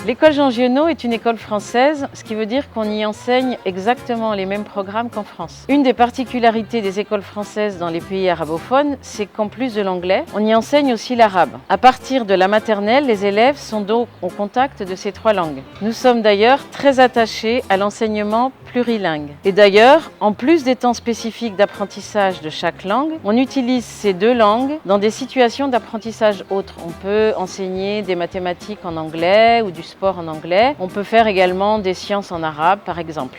L'école Jean Giono est une école française, ce qui veut dire qu'on y enseigne exactement les mêmes programmes qu'en France. Une des particularités des écoles françaises dans les pays arabophones, c'est qu'en plus de l'anglais, on y enseigne aussi l'arabe. À partir de la maternelle, les élèves sont donc au contact de ces trois langues. Nous sommes d'ailleurs très attachés à l'enseignement plurilingue. Et d'ailleurs, en plus des temps spécifiques d'apprentissage de chaque langue, on utilise ces deux langues dans des situations d'apprentissage autres. On peut enseigner des mathématiques en anglais ou du sport en anglais. On peut faire également des sciences en arabe, par exemple.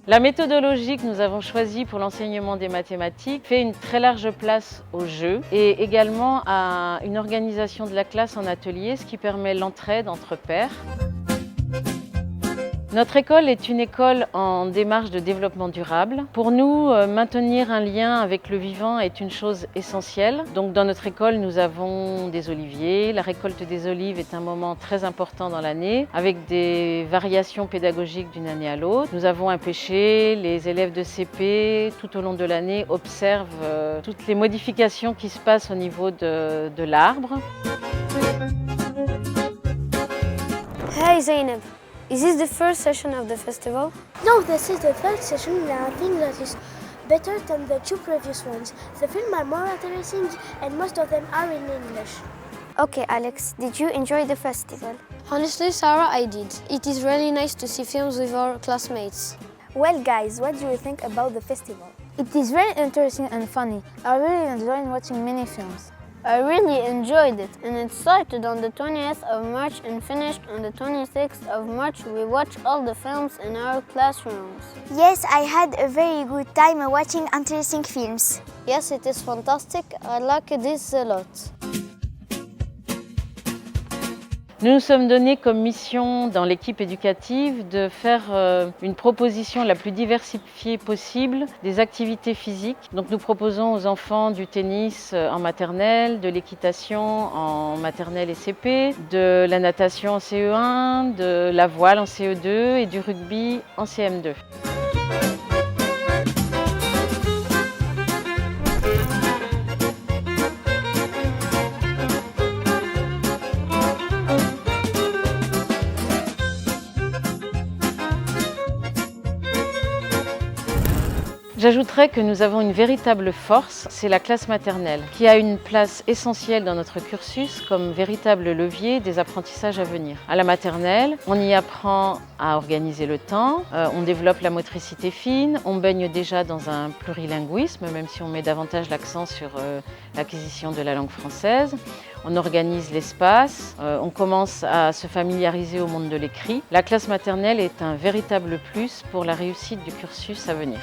La méthodologie que nous avons choisie pour l'enseignement des mathématiques fait une très large place au jeu et également à une organisation de la classe en atelier, ce qui permet l'entraide entre pairs. Notre école est une école en démarche de développement durable. Pour nous, maintenir un lien avec le vivant est une chose essentielle. Donc dans notre école, nous avons des oliviers. La récolte des olives est un moment très important dans l'année, avec des variations pédagogiques d'une année à l'autre. Nous avons un pêcher. Les élèves de CP, tout au long de l'année, observent toutes les modifications qui se passent au niveau de l'arbre. Hey Zainab, is this the first session of the festival? No, this is the third session and I think that is better than the two previous ones. The films are more interesting and most of them are in English. Okay, Alex, did you enjoy the festival? Honestly, Sarah, I did. It is really nice to see films with our classmates. Well, guys, what do you think about the festival? It is very interesting and funny. I really enjoyed watching many films. I really enjoyed it, and it started on the 20th of March and finished on the 26th of March. We watched all the films in our classrooms. Yes, I had a very good time watching interesting films. Yes, it is fantastic. I like this a lot. Nous nous sommes donnés comme mission dans l'équipe éducative de faire une proposition la plus diversifiée possible des activités physiques. Donc nous proposons aux enfants du tennis en maternelle, de l'équitation en maternelle et CP, de la natation en CE1, de la voile en CE2 et du rugby en CM2. J'ajouterais que nous avons une véritable force, c'est la classe maternelle, qui a une place essentielle dans notre cursus comme véritable levier des apprentissages à venir. À la maternelle, on y apprend à organiser le temps, on développe la motricité fine, on baigne déjà dans un plurilinguisme, même si on met davantage l'accent sur l'acquisition de la langue française. On organise l'espace, on commence à se familiariser au monde de l'écrit. La classe maternelle est un véritable plus pour la réussite du cursus à venir.